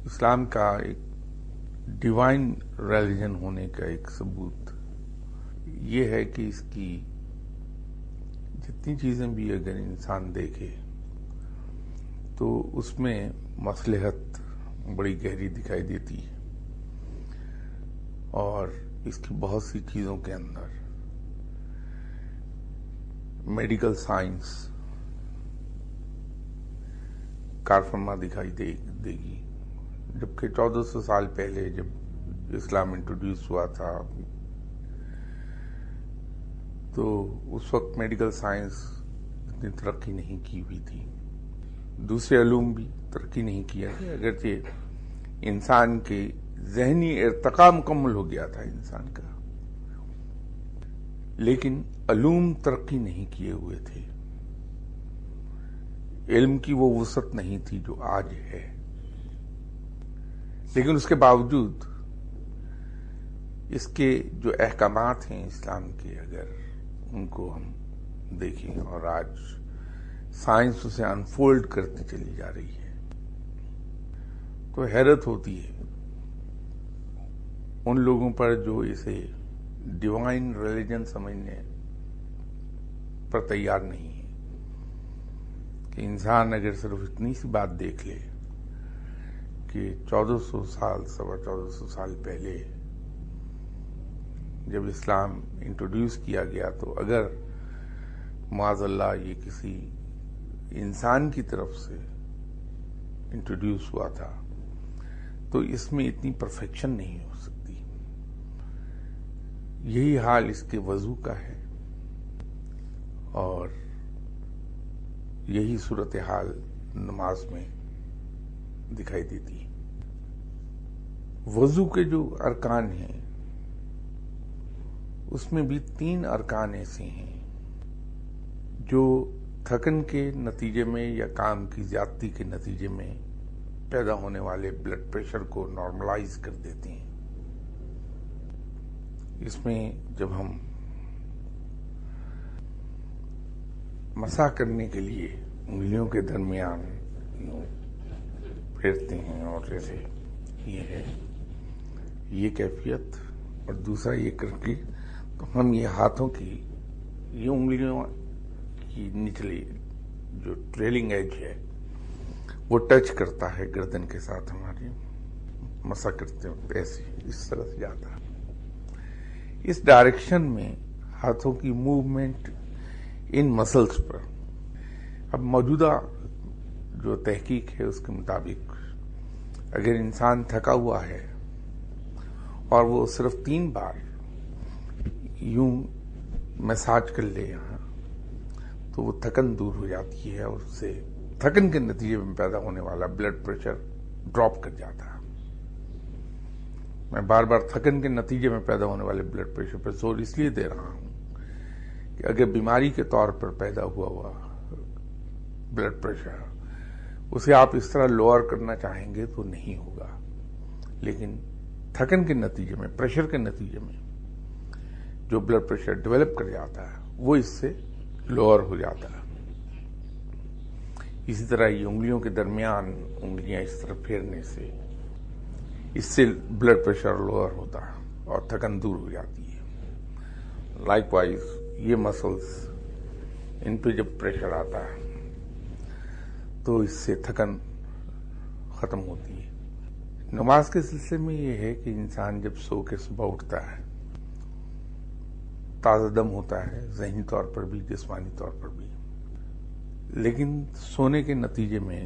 اسلام کا ایک divine religion ہونے کا ایک ثبوت یہ ہے کہ اس کی جتنی چیزیں بھی اگر انسان دیکھے تو اس میں مصلحت بڑی گہری دکھائی دیتی ہے، اور اس کی بہت سی چیزوں کے اندر میڈیکل سائنس کارفرما دکھائی دے گی، جبکہ 1400 سال پہلے جب اسلام انٹروڈیوس ہوا تھا تو اس وقت میڈیکل سائنس اتنی ترقی نہیں کی ہوئی تھی، دوسرے علوم بھی ترقی نہیں کیا تھا، اگرچہ انسان کے ذہنی ارتقاء مکمل ہو گیا تھا انسان کا، لیکن علوم ترقی نہیں کیے ہوئے تھے، علم کی وہ وسعت نہیں تھی جو آج ہے۔ لیکن اس کے باوجود اس کے جو احکامات ہیں اسلام کے، اگر ان کو ہم دیکھیں اور آج سائنس اسے انفولڈ کرتی چلی جا رہی ہے تو حیرت ہوتی ہے ان لوگوں پر جو اسے ڈیوائن ریلیجن سمجھنے پر تیار نہیں ہے، کہ انسان اگر صرف اتنی سی بات دیکھ لے کہ 1400 سال 1450 سال پہلے جب اسلام انٹروڈیوس کیا گیا تو اگر معاذ اللہ یہ کسی انسان کی طرف سے انٹروڈیوس ہوا تھا تو اس میں اتنی پرفیکشن نہیں ہو سکتی۔ یہی حال اس کے وضو کا ہے، اور یہی صورتحال نماز میں دکھائی دیتی ہے۔ وضو کے جو ارکان ہیں اس میں بھی 3 ارکان ایسے ہیں جو تھکن کے نتیجے میں یا کام کی زیادتی کے نتیجے میں پیدا ہونے والے بلڈ پریشر کو نارملائز کر دیتے ہیں۔ اس میں جب ہم مسح کرنے کے لیے انگلیوں کے درمیان پھیرتے ہیں اور جیسے یہ ہے یہ کیفیت، اور دوسرا یہ کر کے تو ہم یہ ہاتھوں کی یہ انگلیوں کی نچلی جو ٹریلنگ ایج ہے وہ ٹچ کرتا ہے گردن کے ساتھ، ہماری مسح کرتے ہیں ایسے اس طرح سے جاتا ہے۔ اس ڈائریکشن میں ہاتھوں کی موومنٹ ان مسلز پر، اب موجودہ جو تحقیق ہے اس کے مطابق اگر انسان تھکا ہوا ہے اور وہ صرف 3 بار یوں مساج کر لے یہاں تو وہ تھکن دور ہو جاتی ہے، اور اس سے تھکن کے نتیجے میں پیدا ہونے والا بلڈ پریشر ڈراپ کر جاتا ہے۔ میں بار بار تھکن کے نتیجے میں پیدا ہونے والے بلڈ پریشر پر زور اس لیے دے رہا ہوں کہ اگر بیماری کے طور پر پیدا ہوا بلڈ پریشر اسے آپ اس طرح لوور کرنا چاہیں گے تو نہیں ہوگا، لیکن تھکن کے نتیجے میں، پریشر کے نتیجے میں جو بلڈ پریشر ڈیولپ کر جاتا ہے وہ اس سے لوور ہو جاتا ہے۔ اسی طرح یہ انگلیوں کے درمیان انگلیاں اس طرح پھیرنے سے اس سے بلڈ پریشر لوور ہوتا ہے اور تھکن دور ہو جاتی ہے۔ لائک وائز یہ مسلز ان پہ جب پریشر آتا ہے تو اس سے تھکن ختم ہوتی ہے۔ نماز کے سلسلے میں یہ ہے کہ انسان جب سو کے صبح اٹھتا ہے تازہ دم ہوتا ہے، ذہنی طور پر بھی جسمانی طور پر بھی، لیکن سونے کے نتیجے میں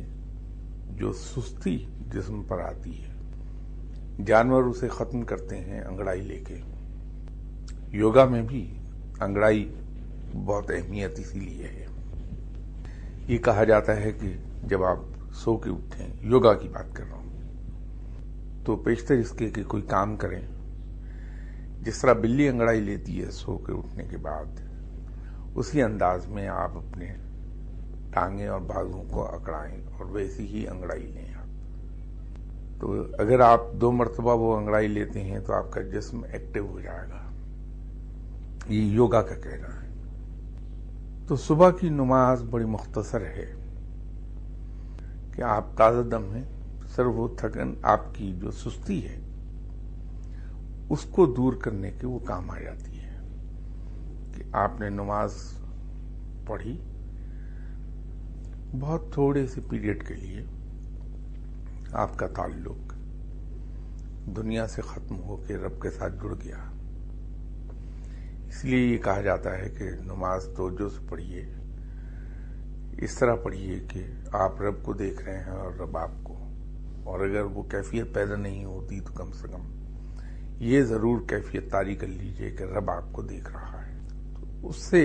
جو سستی جسم پر آتی ہے جانور اسے ختم کرتے ہیں انگڑائی لے کے۔ یوگا میں بھی انگڑائی بہت اہمیت اسی لیے ہے۔ یہ کہا جاتا ہے کہ جب آپ سو کے اٹھیں، یوگا کی بات کر رہا ہوں، تو بیشتر اس کے کہ کوئی کام کریں جس طرح بلی انگڑائی لیتی ہے سو کے اٹھنے کے بعد، اسی انداز میں آپ اپنے ٹانگیں اور بازوؤں کو اکڑائیں اور ویسی ہی انگڑائی لیں آپ۔ تو اگر آپ 2 مرتبہ وہ انگڑائی لیتے ہیں تو آپ کا جسم ایکٹیو ہو جائے گا، یہ یوگا کا کہنا ہے۔ تو صبح کی نماز بڑی مختصر ہے کہ آپ تازہ دم ہیں، سر وہ تھکن آپ کی جو سستی ہے اس کو دور کرنے کے وہ کام آ جاتی ہے کہ آپ نے نماز پڑھی، بہت تھوڑے سے پیریڈ کے لیے آپ کا تعلق دنیا سے ختم ہو کے رب کے ساتھ جڑ گیا. اس لیے یہ کہا جاتا ہے کہ نماز توجہ سے پڑھیے، اس طرح پڑھیے کہ آپ رب کو دیکھ رہے ہیں اور رب آپ کو، اور اگر وہ کیفیت پیدا نہیں ہوتی تو کم سے کم یہ ضرور کیفیت طاری کر لیجئے کہ رب آپ کو دیکھ رہا ہے. تو اس سے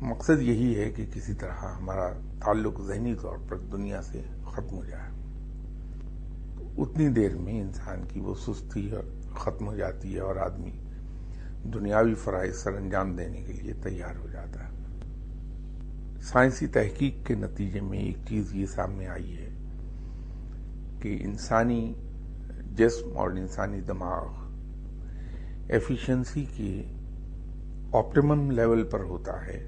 مقصد یہی ہے کہ کسی طرح ہمارا تعلق ذہنی طور پر دنیا سے ختم ہو جائے. اتنی دیر میں انسان کی وہ سستی ختم ہو جاتی ہے اور آدمی دنیاوی فرائض سر انجام دینے کے لیے تیار ہو جاتا ہے. سائنسی تحقیق کے نتیجے میں ایک چیز یہ سامنے آئی ہے کہ انسانی جسم اور انسانی دماغ ایفیشنسی کے آپٹیمم لیول پر ہوتا ہے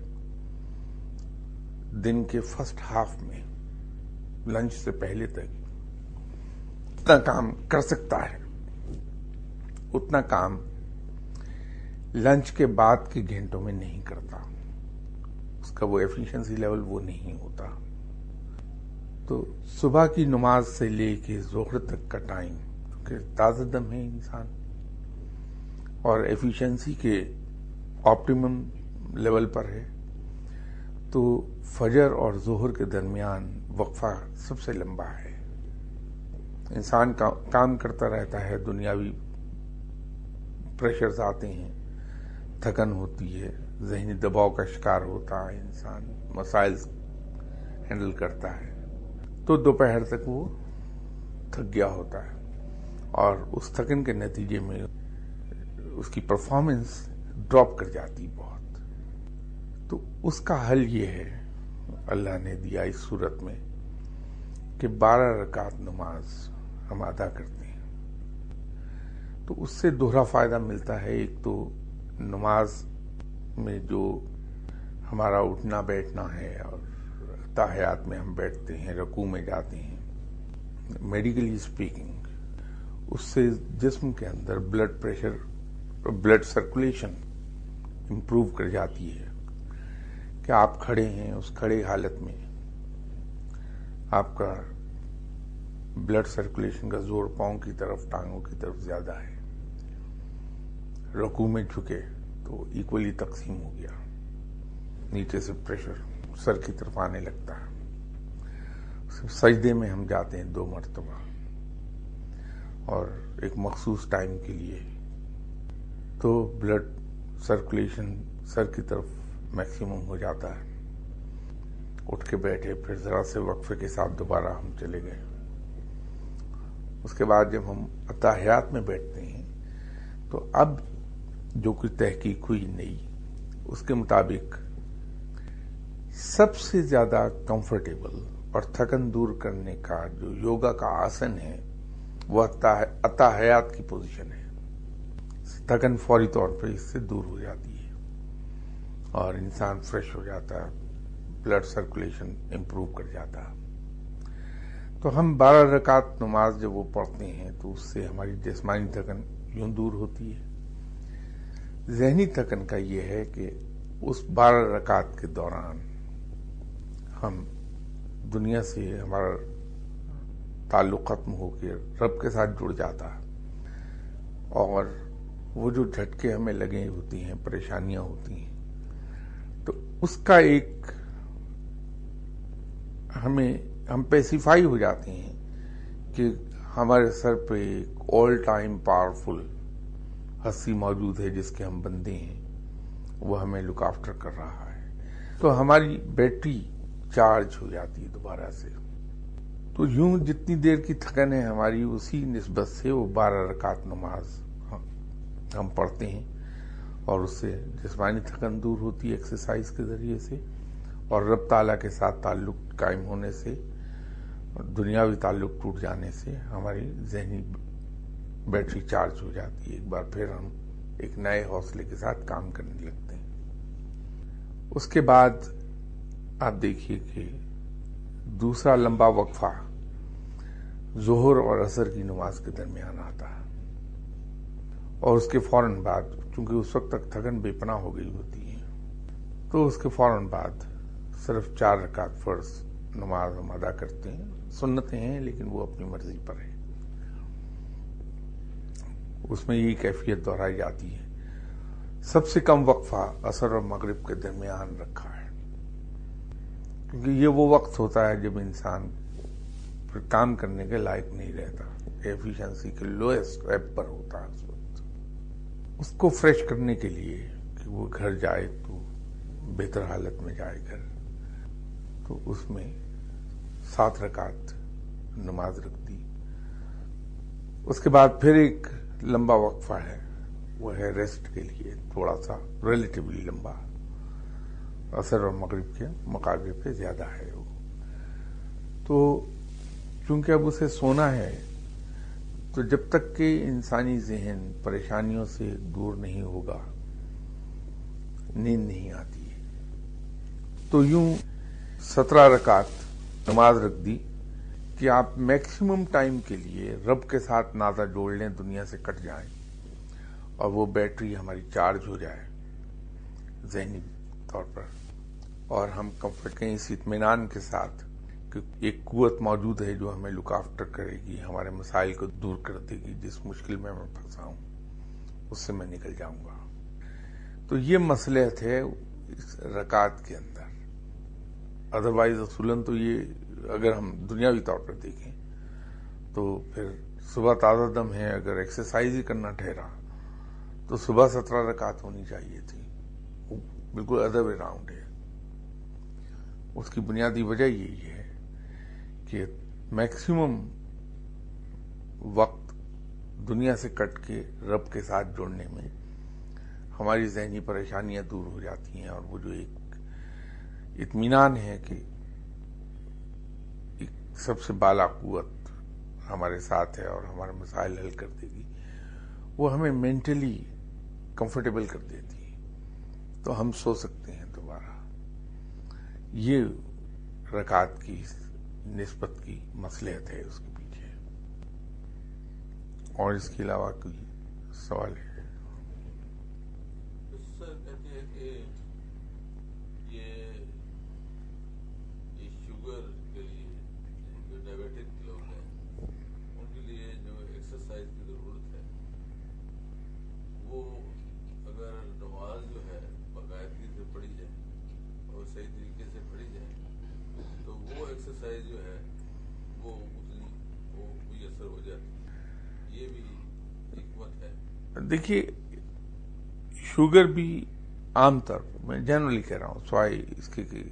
دن کے فرسٹ ہاف میں، لنچ سے پہلے تک اتنا کام کر سکتا ہے، اتنا کام لنچ کے بعد کے گھنٹوں میں نہیں کرتا. اس کا وہ ایفیشنسی لیول وہ نہیں ہوتا. تو صبح کی نماز سے لے کے ظہر تک کا ٹائم، کیونکہ تازہ دم ہے انسان اور ایفیشنسی کے آپٹیمم لیول پر ہے، تو فجر اور ظہر کے درمیان وقفہ سب سے لمبا ہے. انسان کام کرتا رہتا ہے، دنیاوی پریشرز آتے ہیں، تھکن ہوتی ہے، ذہنی دباؤ کا شکار ہوتا ہے، انسان مسائل ہینڈل کرتا ہے، تو دوپہر تک وہ تھک گیا ہوتا ہے اور اس تھکن کے نتیجے میں اس کی پرفارمنس ڈراپ کر جاتی بہت. تو اس کا حل یہ ہے، اللہ نے دیا اس صورت میں کہ 12 رکعت نماز ہم ادا کرتے ہیں. تو اس سے دوہرا فائدہ ملتا ہے. ایک تو نماز میں جو ہمارا اٹھنا بیٹھنا ہے اور تحیات میں ہم بیٹھتے ہیں، رکوع میں جاتے ہیں، میڈیکلی اسپیکنگ اس سے جسم کے اندر blood pressure, blood circulation improve کر جاتی ہے کہ آپ کھڑے ہیں، اس کھڑے حالت میں آپ کا بلڈ سرکولیشن کا زور پاؤں کی طرف، ٹانگوں کی طرف زیادہ ہے. رکوع میں جھکے تو ایکولی تقسیم ہو گیا، نیچے سے پریشر سر کی طرف آنے لگتا ہے. سجدے میں ہم جاتے ہیں 2 مرتبہ اور ایک مخصوص ٹائم کے لیے، تو بلڈ سرکولیشن سر کی طرف میکسیمم ہو جاتا ہے. اٹھ کے بیٹھے، پھر ذرا سے وقفے کے ساتھ دوبارہ ہم چلے گئے. اس کے بعد جب ہم اتحیات میں بیٹھتے ہیں تو اب جو کچھ تحقیق ہوئی نئی، اس کے مطابق سب سے زیادہ کمفرٹیبل اور تھکن دور کرنے کا جو یوگا کا آسن ہے وہ اتحیات کی پوزیشن ہے. تھکن فوری طور پہ اس سے دور ہو جاتی ہے اور انسان فریش ہو جاتا ہے، بلڈ سرکولیشن امپروو کر جاتا ہے. تو ہم 12 رکعت نماز جب وہ پڑھتے ہیں تو اس سے ہماری جسمانی تھکن یوں دور ہوتی ہے. ذہنی تھکن کا یہ ہے کہ اس 12 رکعت کے دوران ہم دنیا سے ہمارا تعلق ختم ہو کے رب کے ساتھ جڑ جاتا ہے، اور وہ جو جھٹکے ہمیں لگے ہوتی ہیں، پریشانیاں ہوتی ہیں، تو اس کا ایک ہم پیسیفائی ہو جاتے ہیں کہ ہمارے سر پہ ایک آل ٹائم پاورفل ہستی موجود ہے جس کے ہم بندے ہیں، وہ ہمیں لک آفٹر کر رہا ہے. تو ہماری بیٹری چارج ہو جاتی ہے دوبارہ سے. تو یوں جتنی دیر کی تھکن ہے ہماری، اسی نسبت سے وہ 12 رکعت نماز ہم پڑھتے ہیں اور اس سے جسمانی تھکن دور ہوتی ہے ایکسرسائز کے ذریعے سے، اور رب تعالیٰ کے ساتھ تعلق قائم ہونے سے، دنیاوی تعلق ٹوٹ جانے سے ہماری ذہنی بیٹری چارج ہو جاتی ہے. ایک بار پھر ہم ایک نئے حوصلے کے ساتھ کام کرنے لگتے ہیں. اس کے بعد آپ دیکھیے کہ دوسرا لمبا وقفہ ظہر اور عصر کی نماز کے درمیان آتا ہے، اور اس کے فوراً بعد، چونکہ اس وقت تک تھکن بے پناہ ہو گئی ہوتی ہے، تو اس کے فوراً بعد صرف 4 رکعت فرض نماز ہم ادا کرتے ہیں. سنتیں ہیں لیکن وہ اپنی مرضی پر ہے. اس میں یہی کیفیت دہرائی جاتی ہے. سب سے کم وقفہ عصر اور مغرب کے درمیان رکھا ہے، کیونکہ یہ وہ وقت ہوتا ہے جب انسان پھر کام کرنے کے لائق نہیں رہتا، ایفیشنسی کے لوئسٹ ایپ پر ہوتا ہے. اس وقت اس کو فریش کرنے کے لیے کہ وہ گھر جائے تو بہتر حالت میں جائے گھر، تو اس میں 7 رکعت نماز رکھ دی. اس کے بعد پھر ایک لمبا وقفہ ہے، وہ ہے ریسٹ کے لیے، تھوڑا سا ریلیٹیولی لمبا، عصر اور مغرب کے مقابلے پہ زیادہ ہے وہ. تو چونکہ اب اسے سونا ہے، تو جب تک کہ انسانی ذہن پریشانیوں سے دور نہیں ہوگا نیند نہیں آتی ہے. تو یوں 17 رکعت نماز رکھ دی کہ آپ میکسیمم ٹائم کے لیے رب کے ساتھ ناطہ جوڑ لیں، دنیا سے کٹ جائیں، اور وہ بیٹری ہماری چارج ہو جائے ذہنی طور پر، اور ہم کمفرٹ کے اس اطمینان کے ساتھ کہ ایک قوت موجود ہے جو ہمیں لک آفٹر کرے گی، ہمارے مسائل کو دور کر دے گی، جس مشکل میں پھنسا ہوں اس سے میں نکل جاؤں گا. تو یہ مصلحت ہے اس رکعت کے اندر. ادروائز اصولاً تو یہ اگر ہم دنیاوی طور پر دیکھیں تو پھر صبح تازہ دم ہے، اگر ایکسرسائز ہی کرنا ٹھہرا تو صبح 17 رکعت ہونی چاہیے تھی. وہ بالکل ادر وے راؤنڈ ہے. اس کی بنیادی وجہ یہی ہے کہ میکسیمم وقت دنیا سے کٹ کے رب کے ساتھ جوڑنے میں ہماری ذہنی پریشانیاں دور ہو جاتی ہیں، اور وہ جو ایک اطمینان ہے کہ ایک سب سے بالا قوت ہمارے ساتھ ہے اور ہمارے مسائل حل کر دے گی، وہ ہمیں مینٹلی کمفرٹیبل کر دیتی ہے، تو ہم سو سکتے ہیں دوبارہ. یہ رکعت کی نسبت کی مصلحت ہے اس کے پیچھے. اور اس کے علاوہ کوئی سوال ہے؟ سر کہتے ہیں کہ یہ شوگر کے لیے جو ڈائبیٹک لوگ ہیں ان کے لیے جو ایکسرسائز کی ضرورت ہے، وہ اگر نماز جو ہے باقاعدگی سے پڑھی جائے اور صحیح طریقے سے پڑھی جائے تو وہ ایکسرسائز جو ہے وہ اتنی وہ میسر ہو جاتی ہے. یہ بھی حکمت ہے. دیکھیے، شوگر بھی عام طور پر میں جنرلی کہہ رہا ہوں، سوائے اس کے کہ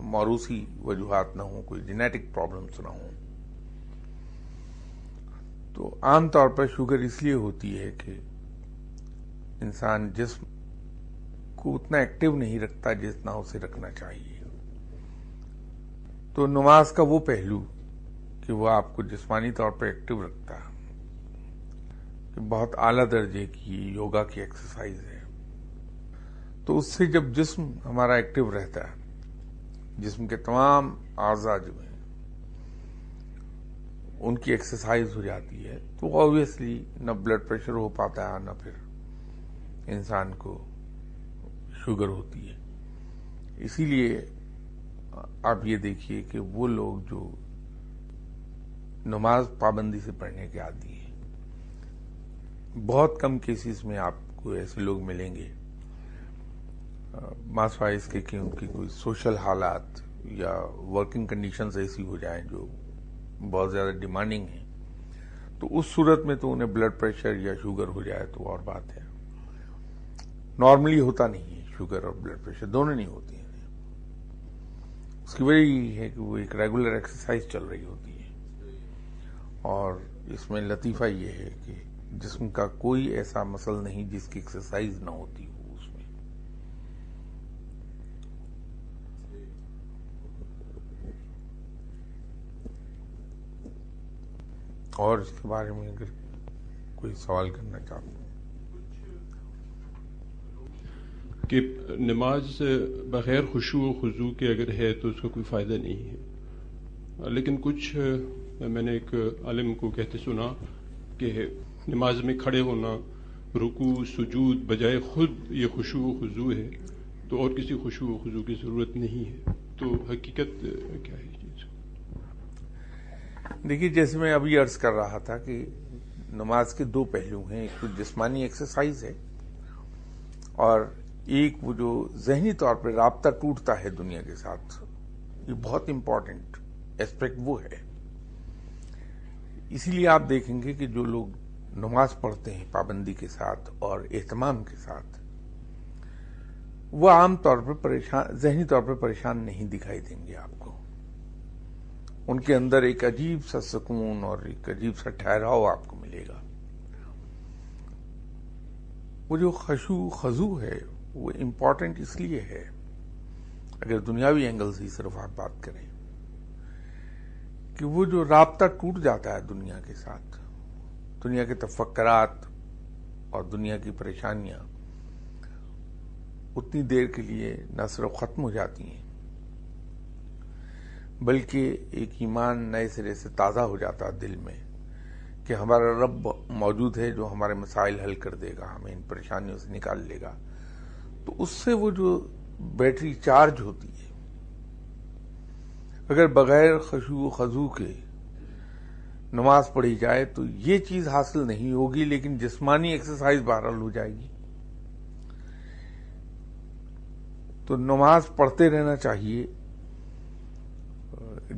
موروثی وجوہات نہ ہوں، کوئی جینیٹک پرابلمس نہ ہوں، تو عام طور پر شوگر اس لیے ہوتی ہے کہ انسان جسم کو اتنا ایکٹیو نہیں رکھتا جتنا اسے رکھنا چاہیے. تو نماز کا وہ پہلو کہ وہ آپ کو جسمانی طور پر ایکٹیو رکھتا ہے، کہ بہت اعلیٰ درجے کی یوگا کی ایکسرسائز ہے. تو اس سے جب جسم ہمارا ایکٹیو رہتا ہے، جسم کے تمام اعضاء جو ہیں ان کی ایکسرسائز ہو جاتی ہے، تو آبویسلی نہ بلڈ پریشر ہو پاتا ہے، نہ پھر انسان کو شوگر ہوتی ہے. اسی لیے آپ یہ دیکھیے کہ وہ لوگ جو نماز پابندی سے پڑھنے کے عادی ہیں، بہت کم کیسز میں آپ کو ایسے لوگ ملیں گے، ماسوائے اس کے کہ ان کی کوئی سوشل حالات یا ورکنگ کنڈیشنز ایسی ہو جائیں جو بہت زیادہ ڈیمانڈنگ ہیں، تو اس صورت میں تو انہیں بلڈ پریشر یا شوگر ہو جائے تو اور بات ہے. نارملی ہوتا نہیں ہے، شوگر اور بلڈ پریشر دونوں نہیں ہوتی ہیں. اس کی وجہ یہ ہے کہ وہ ایک ریگولر ایکسرسائز چل رہی ہوتی ہے، اور اس میں لطیفہ یہ ہے کہ جسم کا کوئی ایسا مسل نہیں جس کی ایکسرسائز نہ ہوتی ہو اس میں. اور اس کے بارے میں اگر کوئی سوال کرنا چاہتا ہوں کہ نماز بغیر خشوع و خضوع کے اگر ہے تو اس کا کوئی فائدہ نہیں ہے، لیکن کچھ میں نے ایک عالم کو کہتے سنا کہ نماز میں کھڑے ہونا رکوع سجود بجائے خود یہ خشوع و خضوع ہے، تو اور کسی خشوع و خضوع کی ضرورت نہیں ہے. تو حقیقت کیا ہے؟ دیکھیے، جیسے میں ابھی عرض کر رہا تھا کہ نماز کے دو پہلو ہیں، ایک تو جسمانی ایکسرسائز ہے اور ایک وہ جو ذہنی طور پہ رابطہ ٹوٹتا ہے دنیا کے ساتھ. یہ بہت امپورٹنٹ ایسپیکٹ وہ ہے. اسی لیے آپ دیکھیں گے کہ جو لوگ نماز پڑھتے ہیں پابندی کے ساتھ اور اہتمام کے ساتھ، وہ عام طور پر ذہنی طور پر پریشان نہیں دکھائی دیں گے آپ کو. ان کے اندر ایک عجیب سا سکون اور ایک عجیب سا ٹھہراؤ آپ کو ملے گا. وہ جو خشوع خضوع ہے وہ امپورٹنٹ اس لیے ہے، اگر دنیاوی اینگل سے صرف آپ بات کریں، کہ وہ جو رابطہ ٹوٹ جاتا ہے دنیا کے ساتھ، دنیا کے تفکرات اور دنیا کی پریشانیاں اتنی دیر کے لیے نہ صرف ختم ہو جاتی ہیں بلکہ ایک ایمان نئے سرے سے تازہ ہو جاتا ہے دل میں کہ ہمارا رب موجود ہے جو ہمارے مسائل حل کر دے گا، ہمیں ان پریشانیوں سے نکال لے گا. تو اس سے وہ جو بیٹری چارج ہوتی ہے، اگر بغیر خشوع و خضوع کے نماز پڑھی جائے تو یہ چیز حاصل نہیں ہوگی، لیکن جسمانی ایکسرسائز بہرحال ہو جائے گی. تو نماز پڑھتے رہنا چاہیے،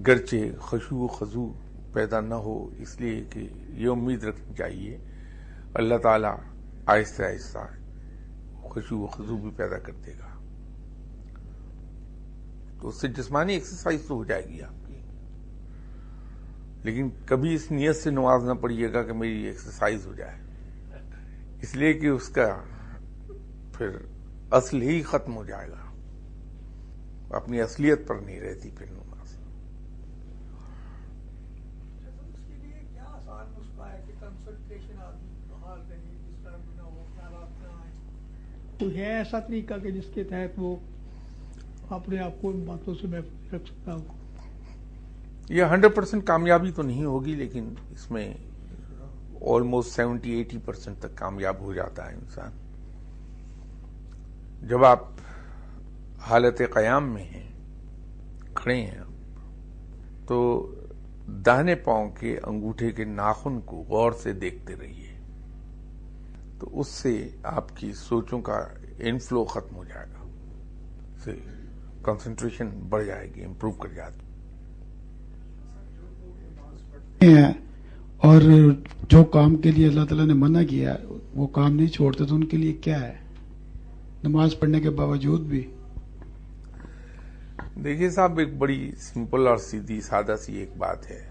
گرچہ خشوع و خضوع پیدا نہ ہو، اس لیے کہ یہ امید رکھنی چاہیے اللہ تعالیٰ آہستہ آہستہ خشوع و خضوع بھی پیدا کر دے گا. تو اس سے جسمانی ایکسرسائز تو ہو جائے گی آپ کی، لیکن کبھی اس نیت سے نماز نہ پڑھیے گا کہ میری ایکسرسائز ہو جائے، اس لیے کہ اس کا پھر اصل ہی ختم ہو جائے گا، اپنی اصلیت پر نہیں رہتی پھر نماز. تو ہے ایسا طریقہ کہ جس کے تحت وہ اپنے آپ کو ان باتوں سے محفوظ رکھ سکتا ہو؟ یہ 100% کامیابی تو نہیں ہوگی، لیکن اس میں آلموسٹ 70-80% تک کامیاب ہو جاتا ہے انسان. جب آپ حالت قیام میں ہیں، کھڑے ہیں، تو داہنے پاؤں کے انگوٹھے کے ناخن کو غور سے دیکھتے رہیے، تو اس سے آپ کی سوچوں کا انفلو ختم ہو جائے گا، سے کنسنٹریشن بڑھ جائے گی، امپروو کر جاتی ہے. اور جو کام کے لیے اللہ تعالیٰ نے منع کیا وہ کام نہیں چھوڑتے، تو ان کے لیے کیا ہے نماز پڑھنے کے باوجود بھی؟ دیکھیے صاحب، ایک بڑی سمپل اور سیدھی سادہ سی ایک بات ہے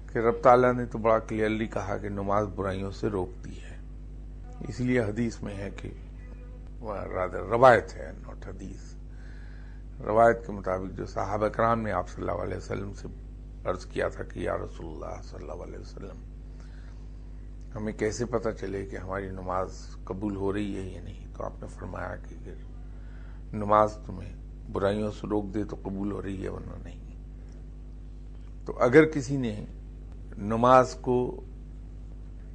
کہ رب تعالیٰ نے تو بڑا کلیئرلی کہا کہ نماز برائیوں سے روکتی ہے. اس لیے حدیث میں ہے کہ روایت ہے، نوٹ حدیث، روایت کے مطابق جو صحابہ کرام نے آپ صلی اللہ علیہ وسلم سے عرض کیا تھا کہ یا رسول اللہ صلی اللہ علیہ وسلم، ہمیں کیسے پتہ چلے کہ ہماری نماز قبول ہو رہی ہے یا نہیں؟ تو آپ نے فرمایا کہ اگر نماز تمہیں برائیوں سے روک دے تو قبول ہو رہی ہے، ورنہ نہیں. تو اگر کسی نے نماز کو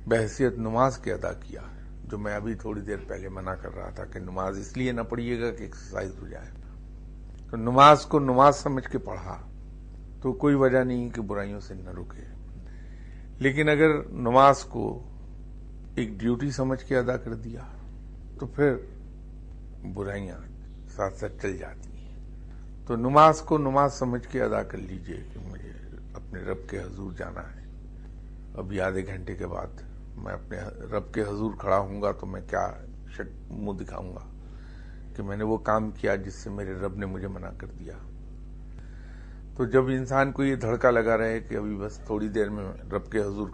بحیثیت نماز کے ادا کیا، جو میں ابھی تھوڑی دیر پہلے منع کر رہا تھا کہ نماز اس لیے نہ پڑھیے گا کہ ایکسرسائز ہو جائے، تو نماز کو نماز سمجھ کے پڑھا تو کوئی وجہ نہیں کہ برائیوں سے نہ رکے. لیکن اگر نماز کو ایک ڈیوٹی سمجھ کے ادا کر دیا تو پھر برائیاں ساتھ ساتھ چل جاتی ہیں. تو نماز کو نماز سمجھ کے ادا کر لیجئے کہ مجھے اپنے رب کے حضور جانا ہے. ابھی آدھے گھنٹے کے بعد میں اپنے رب کے حضور کھڑا ہوں گا تو میں کیا منہ دکھاؤں گا کہ میں نے وہ کام کیا جس سے میرے رب نے مجھے منع کر دیا. تو جب انسان کو یہ دھڑکا لگا رہے کہ ابھی بس تھوڑی دیر میں رب کے حضور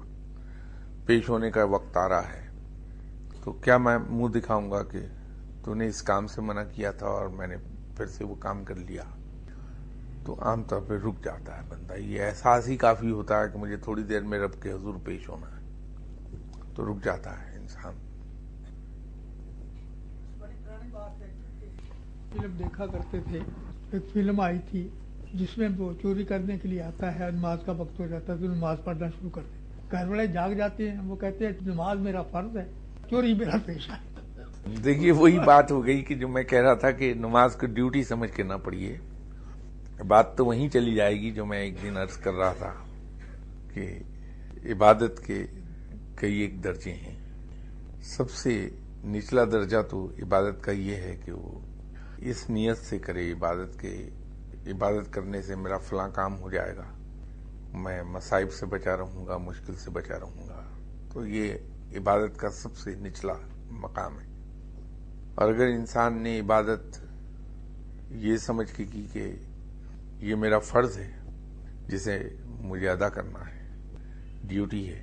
پیش ہونے کا وقت آ رہا ہے، تو کیا میں منہ دکھاؤں گا کہ تو نے اس کام سے منع کیا تھا اور میں نے پھر سے وہ کام کر لیا؟ تو عام طور پہ رک جاتا ہے بندہ. یہ احساس ہی کافی ہوتا ہے کہ مجھے تھوڑی دیر میں رب کے حضور پیش ہونا ہے، تو رک جاتا ہے انسان. فلم دیکھا کرتے تھے، ایک فلم آئی تھی جس میں وہ چوری کرنے کے لیے آتا ہے، نماز کا وقت ہو جاتا ہے تو نماز پڑھنا شروع کر دیتے ہیں۔ گھر والے جاگ جاتے ہیں، وہ کہتے ہیں نماز میرا فرض ہے، چوری میرا پیشہ ہے۔ دیکھیے وہی بات ہو گئی کہ جو میں کہہ رہا تھا کہ نماز کو ڈیوٹی سمجھ کے نہ پڑھیے، بات تو وہیں چلی جائے گی جو میں ایک دن عرض کر رہا تھا کہ عبادت کے کئی ایک درجے ہیں۔ سب سے نچلا درجہ تو عبادت کا یہ ہے کہ وہ اس نیت سے کرے عبادت کرنے سے میرا فلاں کام ہو جائے گا، میں مصائب سے بچا رہوں گا، مشکل سے بچا رہوں گا، تو یہ عبادت کا سب سے نچلا مقام ہے۔ اور اگر انسان نے عبادت یہ سمجھ کے کی کہ یہ میرا فرض ہے جسے مجھے ادا کرنا ہے، ڈیوٹی ہے،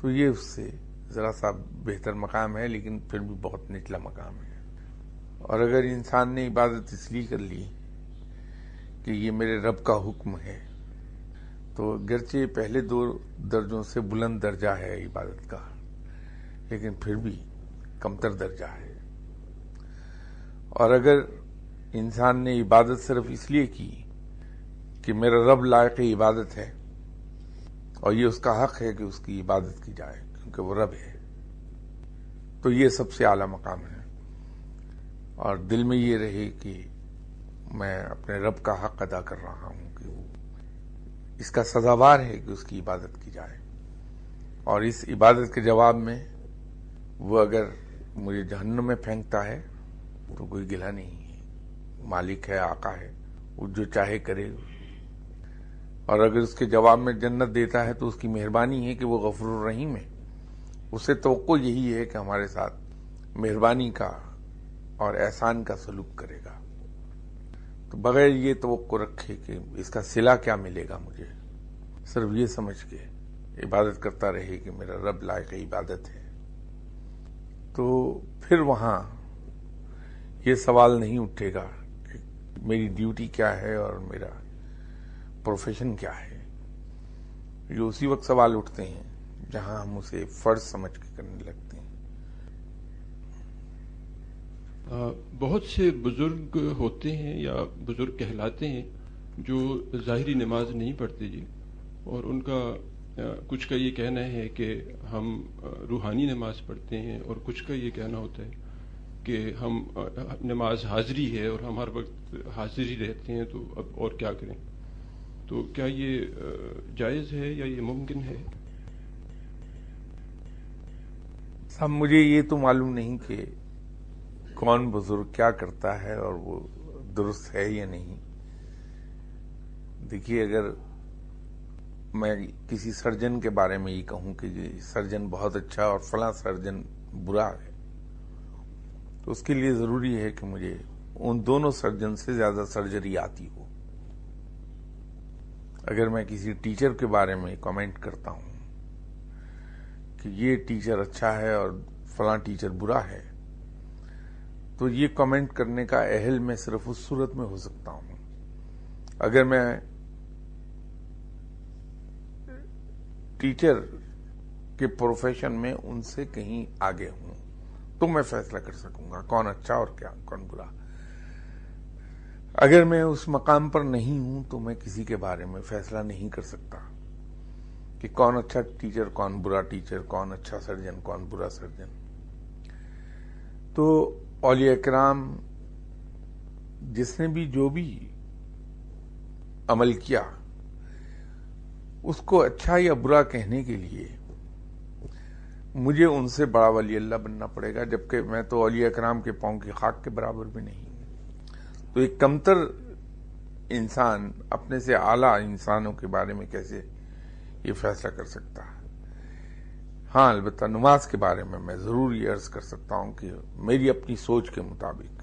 تو یہ اس سے ذرا سا بہتر مقام ہے، لیکن پھر بھی بہت نچلا مقام ہے۔ اور اگر انسان نے عبادت اس لیے کر لی کہ یہ میرے رب کا حکم ہے، تو گرچہ پہلے 2 درجوں سے بلند درجہ ہے عبادت کا، لیکن پھر بھی کمتر درجہ ہے۔ اور اگر انسان نے عبادت صرف اس لیے کی کہ میرا رب لائق عبادت ہے اور یہ اس کا حق ہے کہ اس کی عبادت کی جائے کیونکہ وہ رب ہے، تو یہ سب سے اعلیٰ مقام ہے۔ اور دل میں یہ رہے کہ میں اپنے رب کا حق ادا کر رہا ہوں کہ وہ اس کا سزاوار ہے کہ اس کی عبادت کی جائے، اور اس عبادت کے جواب میں وہ اگر مجھے جہنم میں پھینکتا ہے تو کوئی گلہ نہیں ہے، مالک ہے، آقا ہے، وہ جو چاہے کرے۔ اور اگر اس کے جواب میں جنت دیتا ہے تو اس کی مہربانی ہے کہ وہ غفور الرحیم ہے، اسے توقع یہی ہے کہ ہمارے ساتھ مہربانی کا اور احسان کا سلوک کرے گا، تو بغیر یہ توقع رکھے کہ اس کا صلہ کیا ملے گا مجھے، صرف یہ سمجھ کے عبادت کرتا رہے کہ میرا رب لائق عبادت ہے، تو پھر وہاں یہ سوال نہیں اٹھے گا کہ میری ڈیوٹی کیا ہے اور میرا پروفیشن کیا ہے۔ یہ اسی وقت سوال اٹھتے ہیں جہاں ہم اسے فرض سمجھ کے کرنے لگتے ہیں۔ بہت سے بزرگ ہوتے ہیں یا بزرگ کہلاتے ہیں جو ظاہری نماز نہیں پڑھتے جی، اور ان کا کچھ کا یہ کہنا ہے کہ ہم روحانی نماز پڑھتے ہیں، اور کچھ کا یہ کہنا ہوتا ہے کہ ہم نماز حاضری ہے اور ہم ہر وقت حاضر ہی رہتے ہیں، تو اب اور کیا کریں؟ تو کیا یہ جائز ہے یا یہ ممکن ہے؟ صاحب مجھے یہ تو معلوم نہیں کہ کون بزرگ کیا کرتا ہے اور وہ درست ہے یا نہیں۔ دیکھیے اگر میں کسی سرجن کے بارے میں یہ کہوں کہ یہ سرجن بہت اچھا اور فلاں سرجن برا ہے، تو اس کے لیے ضروری ہے کہ مجھے ان دونوں سرجن سے زیادہ سرجری آتی ہو۔ اگر میں کسی ٹیچر کے بارے میں کامنٹ کرتا ہوں کہ یہ ٹیچر اچھا ہے اور فلاں ٹیچر برا ہے، تو یہ کامنٹ کرنے کا اہل میں صرف اس صورت میں ہو سکتا ہوں اگر میں ٹیچر کے پروفیشن میں ان سے کہیں آگے ہوں، تو میں فیصلہ کر سکوں گا کون اچھا اور کون برا۔ اگر میں اس مقام پر نہیں ہوں تو میں کسی کے بارے میں فیصلہ نہیں کر سکتا کہ کون اچھا ٹیچر، کون برا ٹیچر، کون اچھا سرجن، کون برا سرجن۔ تو اولیاء کرام جس نے بھی جو بھی عمل کیا، اس کو اچھا یا برا کہنے کے لیے مجھے ان سے بڑا ولی اللہ بننا پڑے گا، جبکہ میں تو اولیاء کرام کے پاؤں کی خاک کے برابر بھی نہیں ہوں۔ تو ایک کمتر انسان اپنے سے اعلیٰ انسانوں کے بارے میں کیسے یہ فیصلہ کر سکتا ہے؟ ہاں البتہ نماز کے بارے میں ضرور یہ عرض کر سکتا ہوں کہ میری اپنی سوچ کے مطابق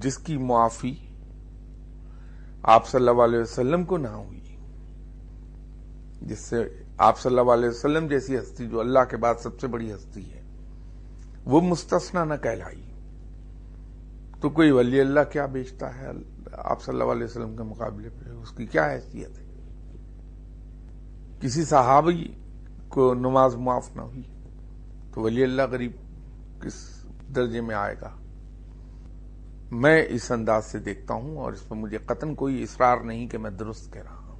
جس کی معافی آپ صلی اللہ علیہ وسلم کو نہ ہوئی، جس سے آپ صلی اللہ علیہ وسلم جیسی ہستی جو اللہ کے بعد سب سے بڑی ہستی ہے وہ مستثنیٰ نہ کہلائی، تو کوئی ولی اللہ کیا بیچتا ہے آپ صلی اللہ علیہ وسلم کے مقابلے پہ؟ اس کی کیا حیثیت ہے؟ کسی صحابی کو نماز معاف نہ ہوئی تو ولی اللہ غریب کس درجے میں آئے گا؟ میں اس انداز سے دیکھتا ہوں اور اس پر مجھے قطعاً کوئی اصرار نہیں کہ میں درست کہہ رہا ہوں.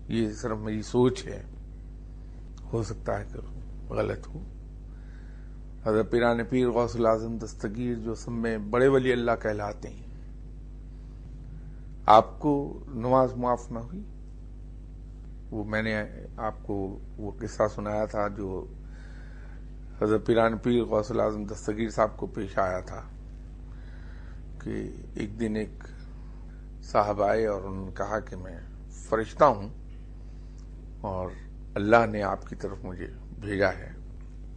یہ صرف میری سوچ ہے، ہو سکتا ہے کہ غلط ہو. حضرت پیران پیر غوث العظم دستگیر جو سب میں بڑے ولی اللہ کہلاتے ہیں، آپ کو نماز معاف نہ ہوئی؟ وہ میں نے آپ کو وہ قصہ سنایا تھا جو حضرت پیران پیر غوث العظم دستگیر صاحب کو پیش آیا تھا کہ ایک دن ایک صاحب آئے اور انہوں نے کہا کہ میں فرشتہ ہوں اور اللہ نے آپ کی طرف مجھے بھیجا ہے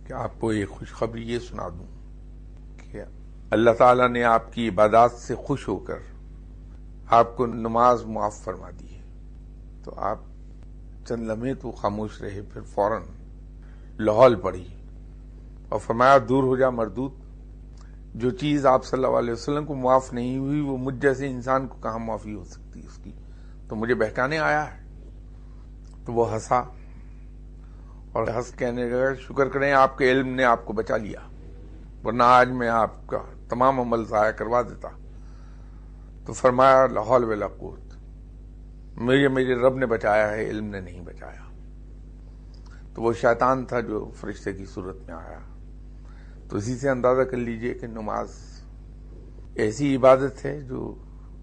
کہ آپ کو ایک خوشخبری یہ سنا دوں کہ اللہ تعالیٰ نے آپ کی عبادات سے خوش ہو کر آپ کو نماز معاف فرما دی ہے. تو آپ چند لمحے تو خاموش رہے، پھر فوراً لاہور پڑی اور فرمایا دور ہو جا مردود، جو چیز آپ صلی اللہ علیہ وسلم کو معاف نہیں ہوئی وہ مجھ جیسے انسان کو کہاں معافی ہو سکتی اس کی، تو مجھے بہکانے آیا ہے. تو وہ ہنسا اور ہنس کہنے لگا شکر کریں آپ کے علم نے آپ کو بچا لیا، ورنہ آج میں آپ کا تمام عمل ضائع کروا دیتا. تو فرمایا لا حول ولا قوت، میرے رب نے بچایا ہے، علم نے نہیں بچایا. تو وہ شیطان تھا جو فرشتے کی صورت میں آیا. تو اسی سے اندازہ کر لیجئے کہ نماز ایسی عبادت ہے جو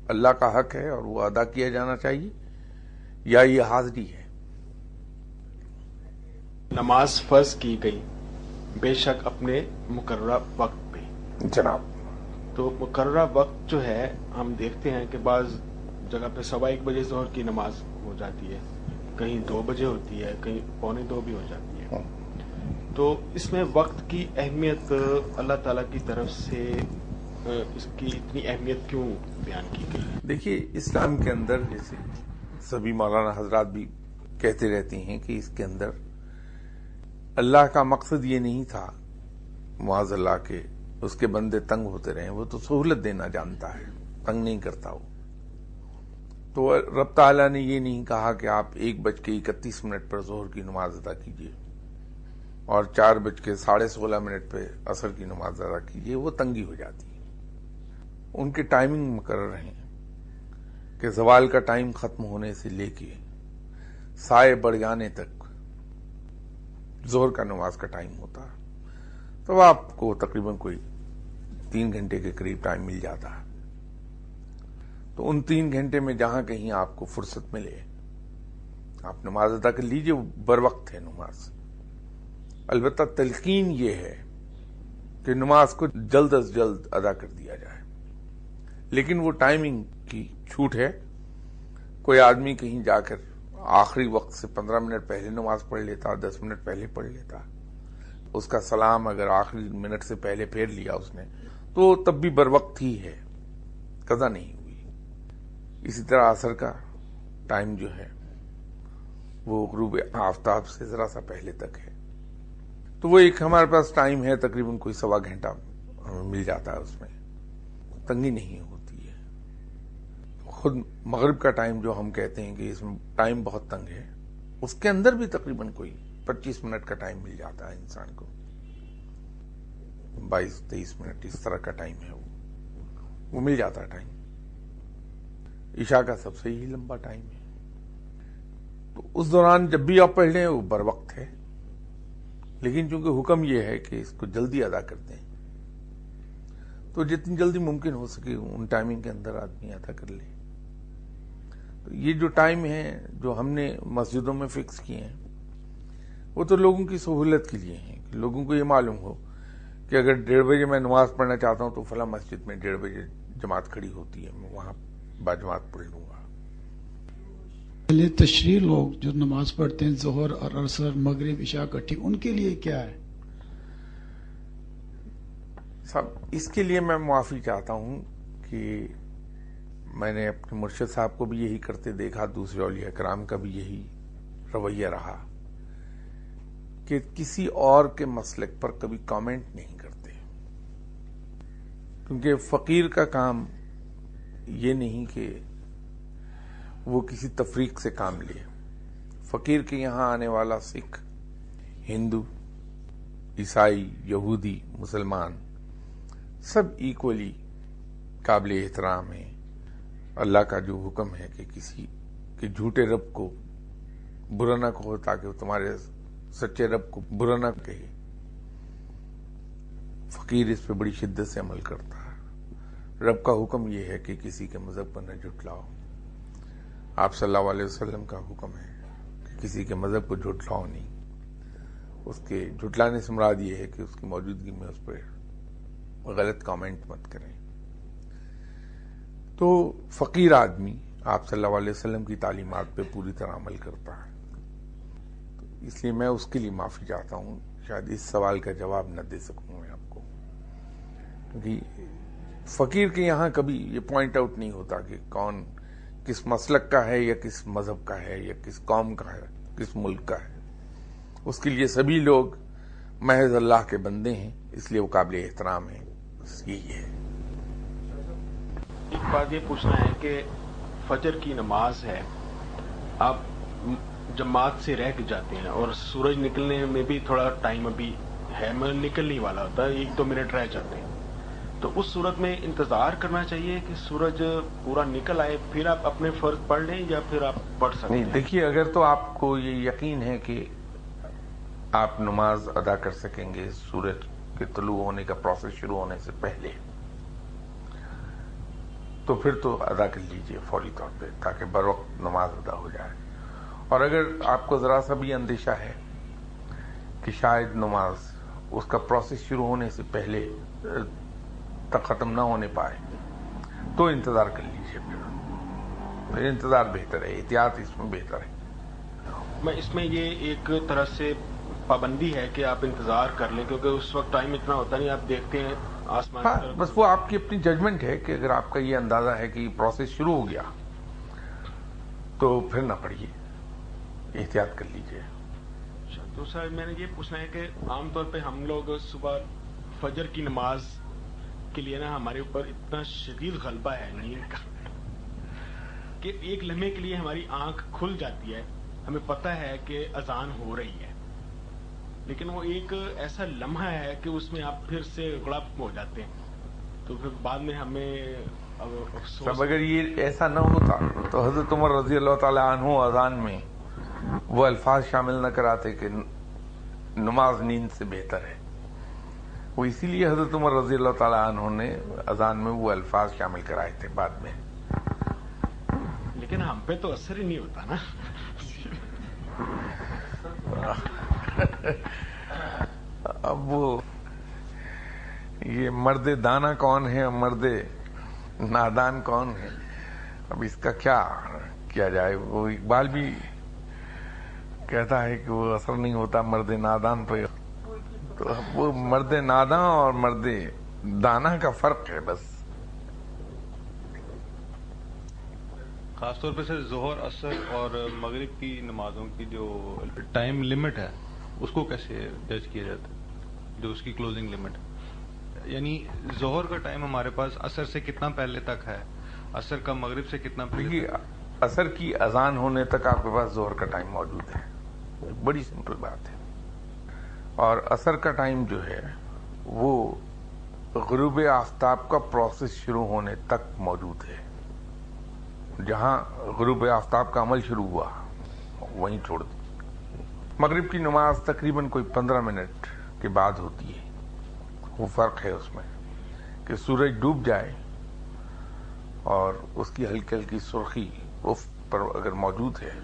اللہ کا حق ہے اور وہ ادا کیا جانا چاہیے، یا یہ حاضری ہے. نماز فرض کی گئی بے شک اپنے مقررہ وقت پہ جناب. تو مقررہ وقت جو ہے ہم دیکھتے ہیں کہ بعض جگہ پہ 1:15 بجے ظہر کی نماز ہو جاتی ہے، کہیں 2 بجے ہوتی ہے، کہیں 1:45 بھی ہو جاتی ہے. تو اس میں وقت کی اہمیت اللہ تعالیٰ کی طرف سے اس کی اتنی اہمیت کیوں بیان کی گئی؟ دیکھیے اسلام کے اندر جیسے سبھی مولانا حضرات بھی کہتے رہتے ہیں کہ اس کے اندر اللہ کا مقصد یہ نہیں تھا معاذ اللہ کہ اس کے بندے تنگ ہوتے رہیں، وہ تو سہولت دینا جانتا ہے، تنگ نہیں کرتا وہ. تو رب تعالیٰ نے یہ نہیں کہا کہ آپ 1:31 پر ظہر کی نماز ادا کیجیے اور 4:16.5 پہ عصر کی نماز ادا کیجیے، وہ تنگی ہو جاتی ہے. ان کے ٹائمنگ مقرر ہیں کہ زوال کا ٹائم ختم ہونے سے لے کے سائے بڑھ جانے تک ظہر کا نماز کا ٹائم ہوتا ہے. تو آپ کو تقریباً کوئی 3 گھنٹے کے قریب ٹائم مل جاتا ہے. تو ان 3 گھنٹے میں جہاں کہیں آپ کو فرصت ملے آپ نماز ادا کر لیجئے، بر وقت ہے نماز. البتہ تلقین یہ ہے کہ نماز کو جلد از جلد ادا کر دیا جائے، لیکن وہ ٹائمنگ کی چھوٹ ہے. کوئی آدمی کہیں جا کر آخری وقت سے 15 منٹ پہلے نماز پڑھ لیتا، 10 منٹ پہلے پڑھ لیتا، اس کا سلام اگر آخری منٹ سے پہلے پھیر لیا اس نے تو تب بھی بر وقت ہی ہے، قضا نہیں ہوئی. اسی طرح عصر کا ٹائم جو ہے وہ غروب آفتاب سے ذرا سا پہلے تک ہے. تو وہ ایک ہمارے پاس ٹائم ہے، تقریباً کوئی 1.25 گھنٹہ ہمیں مل جاتا ہے، اس میں تنگی نہیں ہوتی ہے. خود مغرب کا ٹائم جو ہم کہتے ہیں کہ اس میں ٹائم بہت تنگ ہے، اس کے اندر بھی تقریباً کوئی 25 منٹ کا ٹائم مل جاتا ہے انسان کو، 22-23 منٹ اس طرح کا ٹائم ہے، وہ مل جاتا ہے ٹائم. عشاء کا سب سے ہی لمبا ٹائم ہے. تو اس دوران جب بھی آپ پڑھ لیں وہ بر وقت ہے، لیکن چونکہ حکم یہ ہے کہ اس کو جلدی ادا کرتے ہیں تو جتنی جلدی ممکن ہو سکے ان ٹائمنگ کے اندر آدمی ادا کر لے. تو یہ جو ٹائم ہے جو ہم نے مسجدوں میں فکس کیے ہیں وہ تو لوگوں کی سہولت کے لیے ہیں کہ لوگوں کو یہ معلوم ہو کہ اگر 1:30 بجے میں نماز پڑھنا چاہتا ہوں تو فلاں مسجد میں 1:30 بجے جماعت کھڑی ہوتی ہے، میں وہاں باجماعت پڑھ لوں گا. پہلے تشریح لوگ جو نماز پڑھتے ہیں ظہر اور عصر مغرب عشاء اکٹھی، ان کے لیے کیا ہے؟ صاحب اس کے لیے میں معافی چاہتا ہوں کہ میں نے اپنے مرشد صاحب کو بھی یہی کرتے دیکھا، دوسرے اولیاء کرام کا بھی یہی رویہ رہا کہ کسی اور کے مسلک پر کبھی کامنٹ نہیں کرتے، کیونکہ فقیر کا کام یہ نہیں کہ وہ کسی تفریق سے کام لے. فقیر کے یہاں آنے والا سکھ، ہندو، عیسائی، یہودی، مسلمان سب ایکولی قابل احترام ہے. اللہ کا جو حکم ہے کہ کسی کے جھوٹے رب کو برا نہ کہو تاکہ وہ تمہارے سچے رب کو برا نہ کہے. فقیر اس پہ بڑی شدت سے عمل کرتا ہے. رب کا حکم یہ ہے کہ کسی کے مذہب پر نہ جھٹلاؤ. آپ صلی اللہ علیہ وسلم کا حکم ہے کہ کسی کے مذہب کو جھٹلاؤ نہیں. اس کے جھٹلانے سے مراد یہ ہے کہ اس کی موجودگی میں اس پر غلط کامنٹ مت کریں. تو فقیر آدمی آپ صلی اللہ علیہ وسلم کی تعلیمات پہ پوری طرح عمل کرتا ہے. اس لیے میں اس کے لیے معافی چاہتا ہوں. شاید اس سوال کا جواب نہ دے سکوں میں آپ کو، کیونکہ فقیر کے یہاں کبھی یہ پوائنٹ آؤٹ نہیں ہوتا کہ کون کس مسلک کا ہے یا کس مذہب کا ہے یا کس قوم کا ہے، کس ملک کا ہے. اس کے لیے سبھی لوگ محض اللہ کے بندے ہیں، اس لیے وہ قابل احترام ہیں. بس یہی ہے. ایک بات یہ پوچھنا ہے کہ فجر کی نماز ہے، آپ جماعت سے رہ کے جاتے ہیں اور سورج نکلنے میں بھی تھوڑا ٹائم ابھی ہے، مگر نکلنے والا ہوتا ہے، 1-2 منٹ رہ جاتے ہیں. تو اس صورت میں انتظار کرنا چاہیے کہ سورج پورا نکل آئے پھر آپ اپنے فرض پڑھ لیں، یا پھر آپ پڑھ سکتے ہیں؟ نہیں، دیکھیے، اگر تو آپ کو یہ یقین ہے کہ آپ نماز ادا کر سکیں گے سورج کے طلوع ہونے کا پروسیس شروع ہونے سے پہلے، تو پھر تو ادا کر لیجئے فوری طور پہ تاکہ بر وقت نماز ادا ہو جائے. اور اگر آپ کو ذرا سا بھی اندیشہ ہے کہ شاید نماز اس کا پروسیس شروع ہونے سے پہلے تک ختم نہ ہونے پائے، تو انتظار کر لیجئے. پھر انتظار بہتر ہے، احتیاط اس میں بہتر ہے. میں اس میں یہ ایک طرح سے پابندی ہے کہ آپ انتظار کر لیں، کیونکہ اس وقت ٹائم اتنا ہوتا نہیں، آپ دیکھتے ہیں آسمان کی طرف. بس وہ آپ کی اپنی ججمنٹ ہے کہ اگر آپ کا یہ اندازہ ہے کہ پروسیس شروع ہو گیا تو پھر نہ پڑھیے، احتیاط کر لیجئے. دوسرا میں نے یہ پوچھنا ہے کہ عام طور پہ ہم لوگ صبح فجر کی نماز کے لیے نا ہمارے اوپر اتنا شدید غلبہ ہے نیند کا کہ ایک لمحے کے لیے ہماری آنکھ کھل جاتی ہے، ہمیں پتہ ہے کہ اذان ہو رہی ہے، لیکن وہ ایک ایسا لمحہ ہے کہ اس میں آپ پھر سے غلط ہو جاتے ہیں. تو پھر بعد میں ہمیں سب اگر یہ ایسا نہ ہوتا تو حضرت عمر رضی اللہ تعالی عنہ اذان میں وہ الفاظ شامل نہ کراتے کہ نماز نیند سے بہتر ہے. وہ اسی لیے حضرت عمر رضی اللہ تعالی عنہ نے اذان میں وہ الفاظ شامل کرائے تھے بعد میں. لیکن ہم پہ تو اثر ہی نہیں ہوتا نا. اب وہ یہ مرد دانا کون ہے اور مرد نادان کون ہے، اب اس کا کیا کیا جائے. وہ اقبال بھی کہتا ہے کہ وہ اثر نہیں ہوتا مرد نادان پہ. تو وہ مرد نادان اور مرد دانا کا فرق ہے بس. خاص طور پہ سر ظہر، عصر اور مغرب کی نمازوں کی جو ٹائم لمٹ ہے اس کو کیسے جج کیا جاتا ہے، جو اس کی کلوزنگ لمٹ ہے؟ یعنی ظہر کا ٹائم ہمارے پاس عصر سے کتنا پہلے تک ہے، عصر کا مغرب سے کتنا پہلے تک؟ عصر کی اذان ہونے تک آپ کے پاس ظہر کا ٹائم موجود ہے. بڑی سمپل بات ہے. اور عصر کا ٹائم جو ہے وہ غروب آفتاب کا پروسیس شروع ہونے تک موجود ہے. جہاں غروب آفتاب کا عمل شروع ہوا وہیں چھوڑ دیں. مغرب کی نماز تقریباً کوئی 15 منٹ کے بعد ہوتی ہے. وہ فرق ہے اس میں کہ سورج ڈوب جائے اور اس کی ہلکی ہلکی سرخی افق پر اگر موجود ہے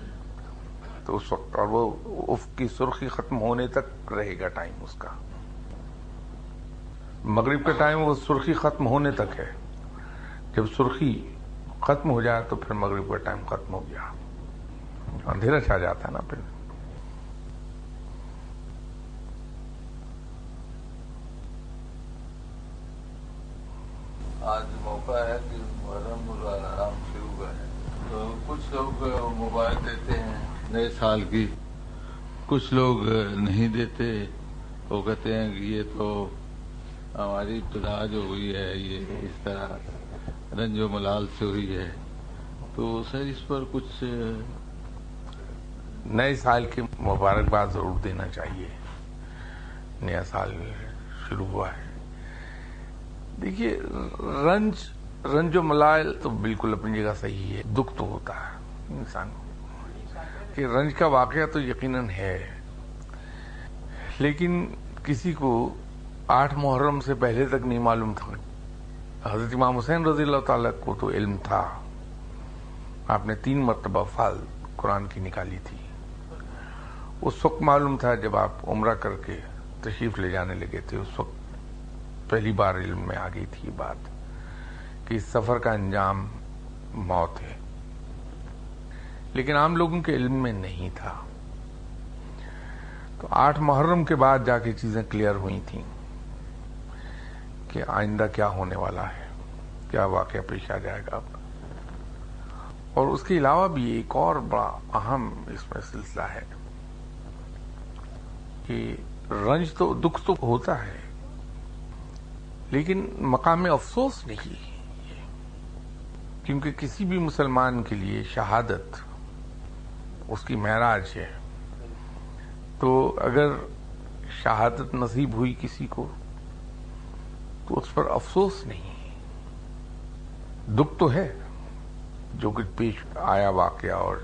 تو اس وقت، اور وہ افق کی سرخی ختم ہونے تک رہے گا ٹائم اس کا. مغرب کا ٹائم وہ سرخی ختم ہونے تک ہے. جب سرخی ختم ہو جائے تو پھر مغرب کا ٹائم ختم ہو گیا، اندھیرا چھا جاتا ہے نا پھر. آج موقع ہے کہ محرم الحرام شروع ہوا ہے، تو کچھ لوگ موبائل دیتے ہیں نئے سال کی، کچھ لوگ نہیں دیتے. وہ کہتے ہیں کہ یہ تو ہماری ابتدا جو ہوئی ہے یہ اس طرح رنج و ملال سے ہوئی ہے. تو سر اس پر کچھ نئے سال کی مبارکباد ضرور دینا چاہیے. نیا سال شروع ہوا ہے. دیکھیے، رنج رنج و ملال تو بالکل اپنی جگہ صحیح ہے. دکھ تو ہوتا ہے انسان کو کہ رنج کا واقعہ تو یقیناً ہے، لیکن کسی کو 8 محرم سے پہلے تک نہیں معلوم تھا. حضرت امام حسین رضی اللہ تعالیٰ کو تو علم تھا. آپ نے 3 مرتبہ فال قرآن کی نکالی تھی. اس وقت معلوم تھا جب آپ عمرہ کر کے تشریف لے جانے لگے تھے. اس وقت پہلی بار علم میں آ گئی تھی بات کہ اس سفر کا انجام موت ہے، لیکن عام لوگوں کے علم میں نہیں تھا. تو 8 محرم کے بعد جا کے چیزیں کلیئر ہوئی تھیں کہ آئندہ کیا ہونے والا ہے، کیا واقعہ پیش آ جائے گا. اور اس کے علاوہ بھی ایک اور بڑا اہم اس میں سلسلہ ہے کہ رنج تو دکھ تو ہوتا ہے، لیکن مقام افسوس نہیں، کیونکہ کسی بھی مسلمان کے لیے شہادت اس کی معراج ہے. تو اگر شہادت نصیب ہوئی کسی کو تو اس پر افسوس نہیں، دکھ تو ہے جو کچھ پیش آیا واقعہ اور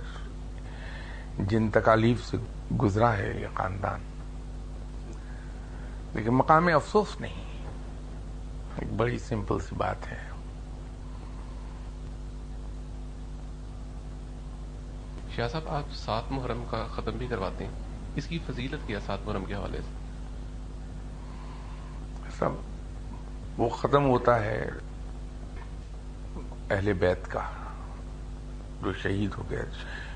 جن تکالیف سے گزرا ہے یہ خاندان، لیکن مقام افسوس نہیں. ایک بڑی سمپل سی بات ہے. شاہ صاحب، آپ 7 محرم کا ختم بھی کرواتے ہیں، اس کی فضیلت کیا 7 محرم کے حوالے سے؟ سب وہ ختم ہوتا ہے اہل بیت کا جو شہید ہو گئے،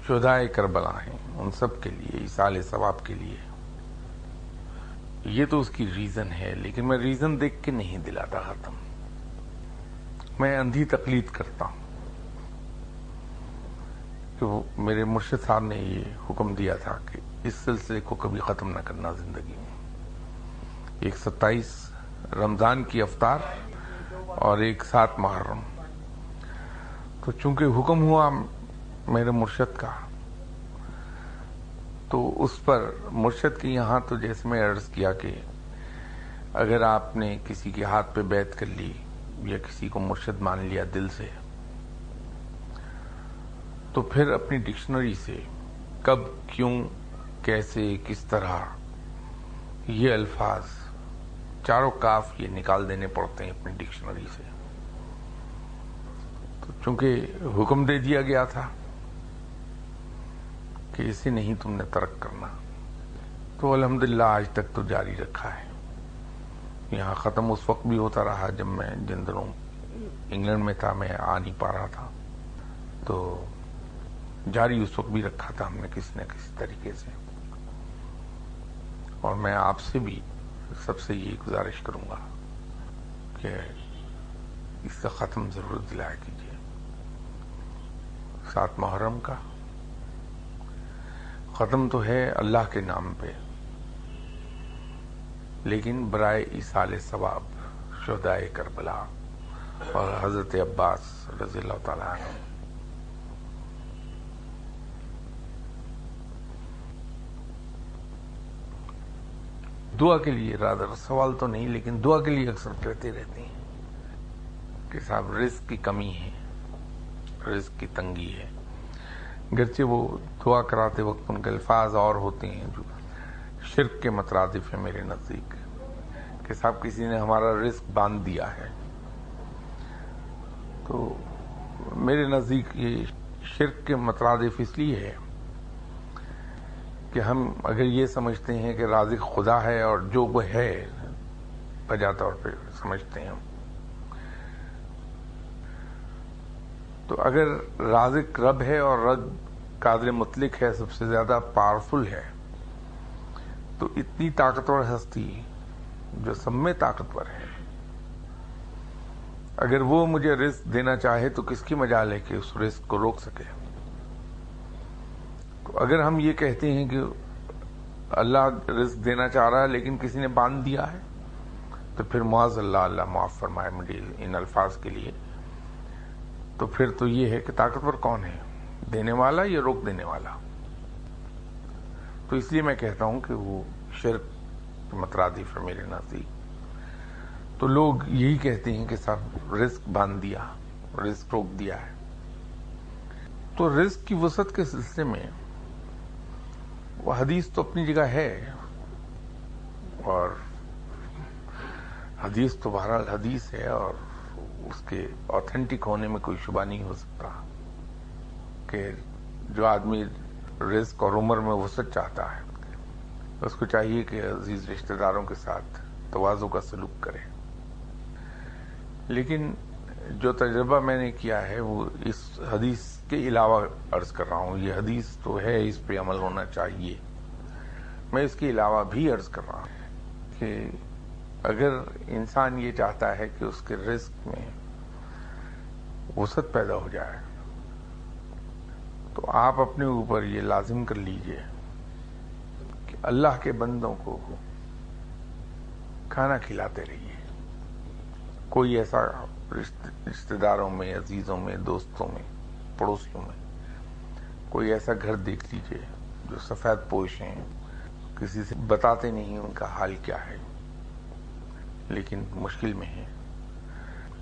شہدائے کربلا ہیں، ان سب کے لیے ایصال ثواب کے لیے. یہ تو اس کی ریزن ہے، لیکن میں ریزن دیکھ کے نہیں دلاتا ختم. میں اندھی تقلید کرتا ہوں کہ میرے مرشد صاحب نے یہ حکم دیا تھا کہ اس سلسلے کو کبھی ختم نہ کرنا زندگی میں. ایک 27 رمضان کی افطار اور ایک 7 محرم. تو چونکہ حکم ہوا میرے مرشد کا، تو اس پر مرشد کے یہاں تو جیسے میں عرض کیا کہ اگر آپ نے کسی کے ہاتھ پہ بیعت کر لی یا کسی کو مرشد مان لیا دل سے، تو پھر اپنی ڈکشنری سے کب، کیوں، کیسے، کس طرح یہ الفاظ چاروں کاف یہ نکال دینے پڑتے ہیں اپنی ڈکشنری سے. تو چونکہ حکم دے دیا گیا تھا کہ اسے نہیں تم نے ترک کرنا، تو الحمدللہ آج تک تو جاری رکھا ہے. یہاں ختم اس وقت بھی ہوتا رہا جب میں جن دنوں انگلینڈ میں تھا، میں آ نہیں پا رہا تھا، تو جاری اس وقت بھی رکھا تھا ہم نے کسی نہ کسی طریقے سے. اور میں آپ سے بھی سب سے یہ گزارش کروں گا کہ اس کا ختم ضرور دلایا کیجیے. 7 محرم کا ختم تو ہے اللہ کے نام پہ، لیکن برائے ایصال ثواب شہدائے کربلا اور حضرت عباس رضی اللہ تعالیٰ عنہ. دعا کے لیے رادر سوال تو نہیں، لیکن دعا کے لیے اکثر کہتے رہتے ہیں کہ صاحب رزق کی کمی ہے، رزق کی تنگی ہے. گرچہ وہ دعا کراتے وقت ان کے الفاظ اور ہوتے ہیں جو شرک کے مترادف ہیں میرے نزدیک، کہ صاحب کسی نے ہمارا رزق باندھ دیا ہے. تو میرے نزدیک یہ شرک کے مترادف اس لیے ہے کہ ہم اگر یہ سمجھتے ہیں کہ رازق خدا ہے اور جو وہ ہے بجا طور پہ سمجھتے ہیں، تو اگر رازق رب ہے اور رب قادر مطلق ہے، سب سے زیادہ پاورفل ہے، تو اتنی طاقتور ہستی جو سب میں طاقتور ہے، اگر وہ مجھے رزق دینا چاہے تو کس کی مجال ہے کہ اس رزق کو روک سکے. تو اگر ہم یہ کہتے ہیں کہ اللہ رزق دینا چاہ رہا ہے لیکن کسی نے باندھ دیا ہے، تو پھر معاذ اللہ، اللہ معاف فرمائے مجھے ان الفاظ کے لیے، تو پھر تو یہ ہے کہ طاقتور کون ہے، دینے والا یا روک دینے والا. تو اس لیے میں کہتا ہوں کہ وہ شرک مترادف ہے میرے نزدیک. تو لوگ یہی کہتے ہیں کہ صاحب رزق باندھ دیا، رزق روک دیا ہے. تو رزق کی وسعت کے سلسلے میں وہ حدیث تو اپنی جگہ ہے، اور حدیث تو بہرحال حدیث ہے، اور اس کے آتھینٹک ہونے میں کوئی شبہ نہیں ہو سکتا کہ جو آدمی رزق اور عمر میں وسعت چاہتا ہے اس کو چاہیے کہ عزیز رشتہ داروں کے ساتھ تواضع کا سلوک کرے. لیکن جو تجربہ میں نے کیا ہے وہ اس حدیث کے علاوہ عرض کر رہا ہوں. یہ حدیث تو ہے، اس پہ عمل ہونا چاہیے. میں اس کے علاوہ بھی عرض کر رہا ہوں کہ اگر انسان یہ چاہتا ہے کہ اس کے رزق میں وسعت پیدا ہو جائے تو آپ اپنے اوپر یہ لازم کر لیجئے کہ اللہ کے بندوں کو کھانا کھلاتے رہیے. کوئی ایسا رشتہ داروں میں، عزیزوں میں، دوستوں میں، پڑوسیوں میں کوئی ایسا گھر دیکھ لیجئے جو سفید پوش ہیں، کسی سے بتاتے نہیں ان کا حال کیا ہے لیکن مشکل میں ہیں،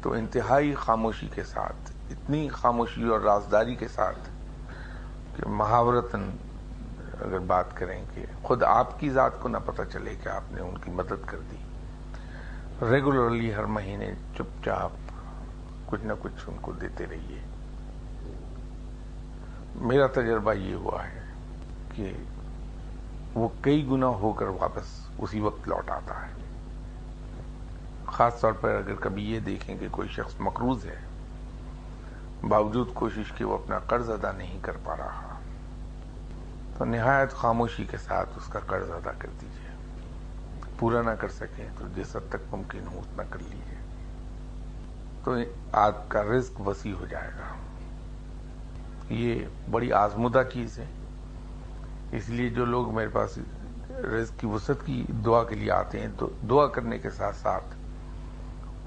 تو انتہائی خاموشی کے ساتھ، اتنی خاموشی اور رازداری کے ساتھ کہ محاورتاً اگر بات کریں کہ خود آپ کی ذات کو نہ پتہ چلے کہ آپ نے ان کی مدد کر دی، ریگولرلی ہر مہینے چپ چاپ کچھ نہ کچھ ان کو دیتے رہیے. میرا تجربہ یہ ہوا ہے کہ وہ کئی گنا ہو کر واپس اسی وقت لوٹ آتا ہے. خاص طور پر اگر کبھی یہ دیکھیں کہ کوئی شخص مقروض ہے، باوجود کوشش کہ وہ اپنا قرض ادا نہیں کر پا رہا، تو نہایت خاموشی کے ساتھ اس کا قرض ادا کر دیجیے. پورا نہ کر سکیں تو جس حد تک ممکن ہو اتنا کر لیجیے، تو آپ کا رزق وسیع ہو جائے گا. یہ بڑی آزمودہ چیز ہے. اس لیے جو لوگ میرے پاس رزق کی وسعت کی دعا کے لیے آتے ہیں تو دعا کرنے کے ساتھ ساتھ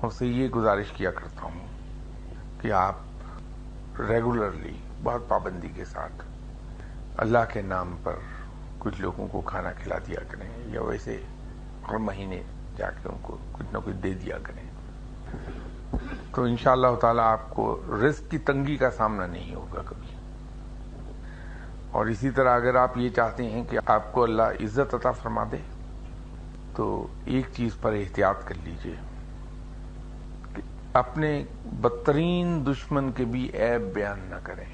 ان سے یہ گزارش کیا کرتا ہوں کہ آپ ریگولرلی بہت پابندی کے ساتھ اللہ کے نام پر کچھ لوگوں کو کھانا کھلا دیا کریں، یا ویسے ہر مہینے جا کے ان کو کچھ نہ کچھ دے دیا کریں. تو انشاءاللہ تعالی آپ کو رزق کی تنگی کا سامنا نہیں ہوگا کبھی. اور اسی طرح اگر آپ یہ چاہتے ہیں کہ آپ کو اللہ عزت عطا فرما دے تو ایک چیز پر احتیاط کر لیجئے کہ اپنے بدترین دشمن کے بھی عیب بیان نہ کریں،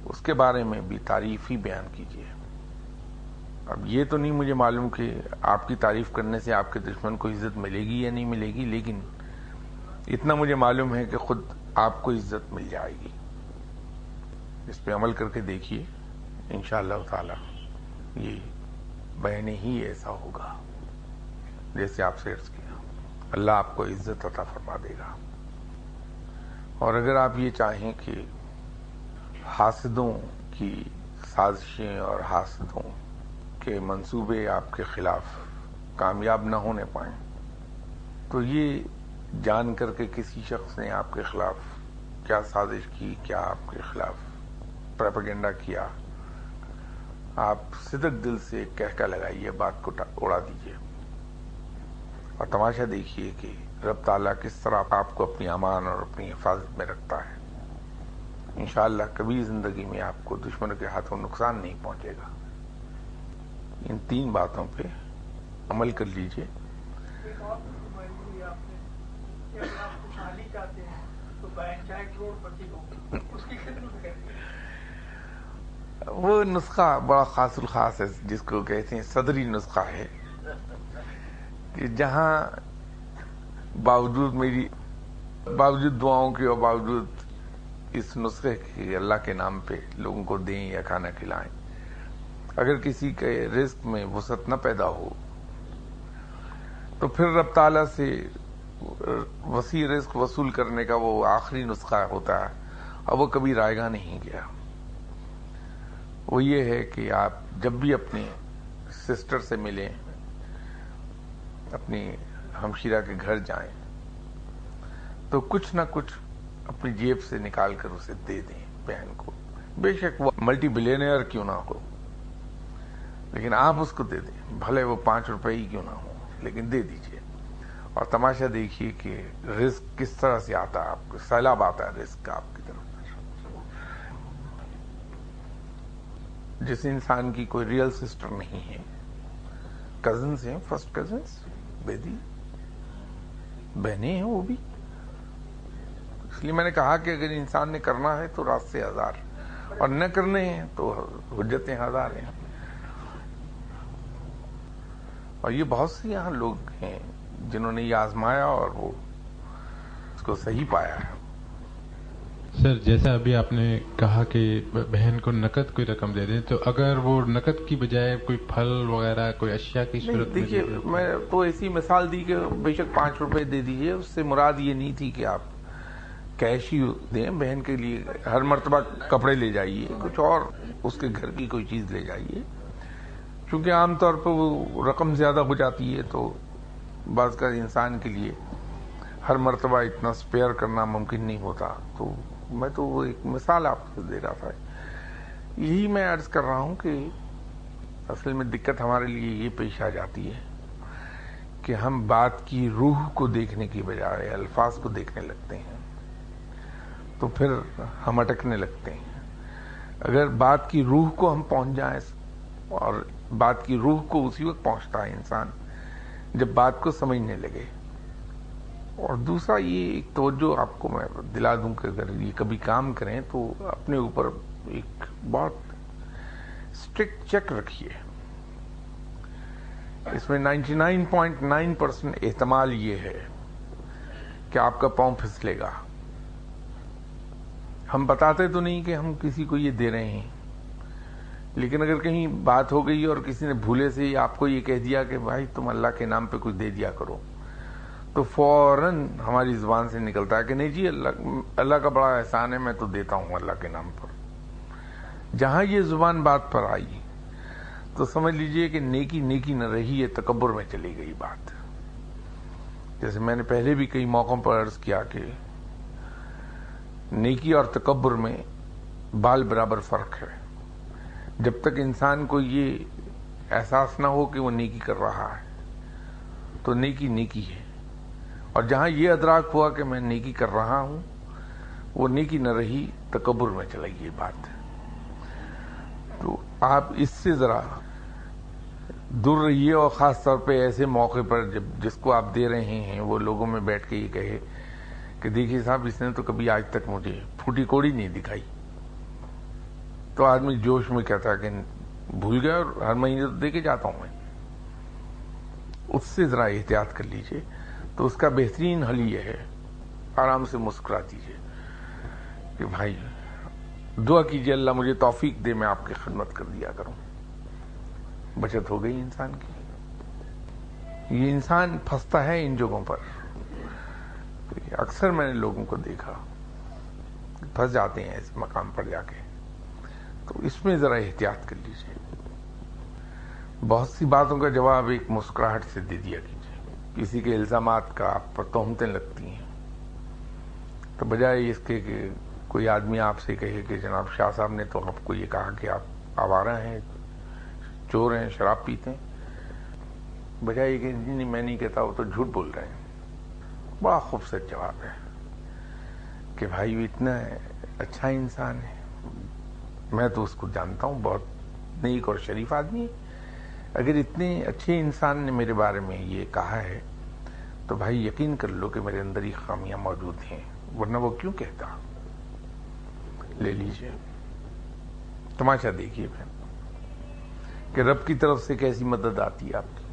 اس کے بارے میں بھی تعریف ہی بیان کیجئے. اب یہ تو نہیں مجھے معلوم کہ آپ کی تعریف کرنے سے آپ کے دشمن کو عزت ملے گی یا نہیں ملے گی، لیکن اتنا مجھے معلوم ہے کہ خود آپ کو عزت مل جائے گی. اس پہ عمل کر کے دیکھیے، انشاءاللہ تعالی یہ بیان ہی ایسا ہوگا جیسے آپ سے عرض کیا. اللہ آپ کو عزت عطا فرما دے گا. اور اگر آپ یہ چاہیں کہ حاسدوں کی سازشیں اور حاسدوں کے منصوبے آپ کے خلاف کامیاب نہ ہونے پائیں، تو یہ جان کر کے کسی شخص نے آپ کے خلاف کیا سازش کی، کیا آپ کے خلاف پروپیگنڈا کیا، آپ صدق دل سے کہہ لگائیے، بات کو اڑا دیجیے اور تماشا دیکھیے کہ رب تعالیٰ کس طرح آپ کو اپنی امان اور اپنی حفاظت میں رکھتا ہے. انشاءاللہ کبھی زندگی میں آپ کو دشمنوں کے ہاتھوں نقصان نہیں پہنچے گا. ان تین باتوں پہ عمل کر لیجیے. ایک اور فرمائی ہوئی آپ نے کہ اگر آپ خوشحالی چاہتے ہیں تو بہن چاہے کروڑپتی ہو، اس کی خدمت کریں. وہ نسخہ بڑا خاص الخاص ہے جس کو کہتے ہیں صدری نسخہ ہے، کہ جہاں باوجود دعاؤں کے اور باوجود اس نسخے کے اللہ کے نام پہ لوگوں کو دیں یا کھانا کھلائیں، اگر کسی کے رزق میں وسعت نہ پیدا ہو تو پھر رب تعالیٰ سے وسیع رزق وصول کرنے کا وہ آخری نسخہ ہوتا ہے اور وہ کبھی رائے گا نہیں گیا. وہ یہ ہے کہ آپ جب بھی اپنے سسٹر سے ملیں، اپنی ہمشیرہ کے گھر جائیں تو کچھ نہ کچھ اپنی جیب سے نکال کر اسے دے دیں بہن کو. بے شک وہ ملٹی بلینئر کیوں نہ ہو، لیکن آپ اس کو دے دیں، بھلے وہ 5 روپے ہی کیوں نہ ہو، لیکن دے دیجئے. اور تماشا دیکھیے کہ رزق کس طرح سے آتا ہے، آپ کو سیلاب آتا ہے رزق کا آپ کی طرف۔ جس انسان کی کوئی ریئل سسٹر نہیں ہے، کزنس ہیں، فرسٹ کزنس، بیدی بہنیں ہیں وہ بھی، اس لیے میں نے کہا کہ اگر انسان نے کرنا ہے تو راستے ہزار، اور نہ کرنے ہیں تو حجتیں ہزار ہیں۔ اور یہ بہت سے یہاں لوگ ہیں جنہوں نے یہ آزمایا اور وہ اس کو صحیح پایا ہے۔ سر جیسا ابھی آپ نے کہا کہ بہن کو نقد کوئی رقم دے دیں، تو اگر وہ نقد کی بجائے کوئی پھل وغیرہ کوئی اشیاء کی صورت میں دیکھیے، میں تو ایسی مثال دی کہ بے شک 5 روپے دے دیجئے، اس سے مراد یہ نہیں تھی کہ آپ کیش ہی دیں، بہن کے لیے ہر مرتبہ کپڑے لے جائیے، کچھ اور اس کے گھر کی کوئی چیز لے جائیے، چونکہ عام طور پر وہ رقم زیادہ ہو جاتی ہے تو بعض کا انسان کے لیے ہر مرتبہ اتنا سپیئر کرنا ممکن نہیں ہوتا، تو میں تو وہ ایک مثال آپ کو دے رہا تھا۔ یہی میں عرض کر رہا ہوں کہ اصل میں دقت ہمارے لیے یہ پیش آ جاتی ہے کہ ہم بات کی روح کو دیکھنے کی بجائے الفاظ کو دیکھنے لگتے ہیں، تو پھر ہم اٹکنے لگتے ہیں۔ اگر بات کی روح کو ہم پہنچ جائیں، اور بات کی روح کو اسی وقت پہنچتا ہے انسان جب بات کو سمجھنے لگے۔ اور دوسرا یہ ایک توجہ آپ کو میں دلا دوں کہ اگر یہ کبھی کام کریں تو اپنے اوپر ایک بہت اسٹرکٹ چیک رکھیے۔ اس میں 99.9% احتمال یہ ہے کہ آپ کا پاؤں پھسلے گا۔ ہم بتاتے تو نہیں کہ ہم کسی کو یہ دے رہے ہیں، لیکن اگر کہیں بات ہو گئی اور کسی نے بھولے سے ہی آپ کو یہ کہہ دیا کہ بھائی تم اللہ کے نام پہ کچھ دے دیا کرو، تو فوراً ہماری زبان سے نکلتا ہے کہ نہیں جی اللہ کا بڑا احسان ہے، میں تو دیتا ہوں اللہ کے نام پر۔ جہاں یہ زبان بات پر آئی تو سمجھ لیجئے کہ نیکی نیکی نہ رہی، یہ تکبر میں چلی گئی بات۔ جیسے میں نے پہلے بھی کئی موقعوں پر عرض کیا کہ نیکی اور تکبر میں بال برابر فرق ہے۔ جب تک انسان کو یہ احساس نہ ہو کہ وہ نیکی کر رہا ہے تو نیکی نیکی ہے، اور جہاں یہ ادراک ہوا کہ میں نیکی کر رہا ہوں، وہ نیکی نہ رہی، تکبر میں چلی گئی بات۔ تو آپ اس سے ذرا دور رہیے، اور خاص طور پہ ایسے موقع پر جب جس کو آپ دے رہے ہیں وہ لوگوں میں بیٹھ کے یہ کہے کہ دیکھیے صاحب اس نے تو کبھی آج تک مجھے پھوٹی کوڑی نہیں دکھائی، تو آدمی جوش میں کہتا ہے کہ بھول گیا اور ہر مہینے تو دے کے جاتا ہوں میں۔ اس سے ذرا احتیاط کر لیجئے، تو اس کا بہترین حل یہ ہے آرام سے مسکرا دیجئے کہ بھائی دعا کیجئے اللہ مجھے توفیق دے، میں آپ کی خدمت کر دیا کروں۔ بچت ہو گئی انسان کی۔ یہ انسان پھنستا ہے ان جگہوں پر، اکثر میں نے لوگوں کو دیکھا پھنس جاتے ہیں اس مقام پر جا کے، تو اس میں ذرا احتیاط کر لیجئے۔ بہت سی باتوں کا جواب ایک مسکراہٹ سے دے دیا کیجئے۔ کسی کے الزامات کا آپ پر تہمتیں لگتی ہیں تو بجائے اس کے کہ کوئی آدمی آپ سے کہے کہ جناب شاہ صاحب نے تو آپ کو یہ کہا کہ آپ آوارہ ہیں، چور ہیں، شراب پیتے ہیں، بجائے کہ نہیں میں نہیں کہتا، وہ تو جھوٹ بول رہے ہیں۔ بڑا خوبصورت جواب ہے کہ بھائی وہ اتنا اچھا انسان ہے، میں تو اس کو جانتا ہوں، بہت نیک اور شریف آدمی ہے، اگر اتنے اچھے انسان نے میرے بارے میں یہ کہا ہے تو بھائی یقین کر لو کہ میرے اندر ہی خامیاں موجود ہیں، ورنہ وہ کیوں کہتا۔ لے لیجئے، تماشا دیکھیے پھر کہ رب کی طرف سے کیسی مدد آتی ہے آپ کی۔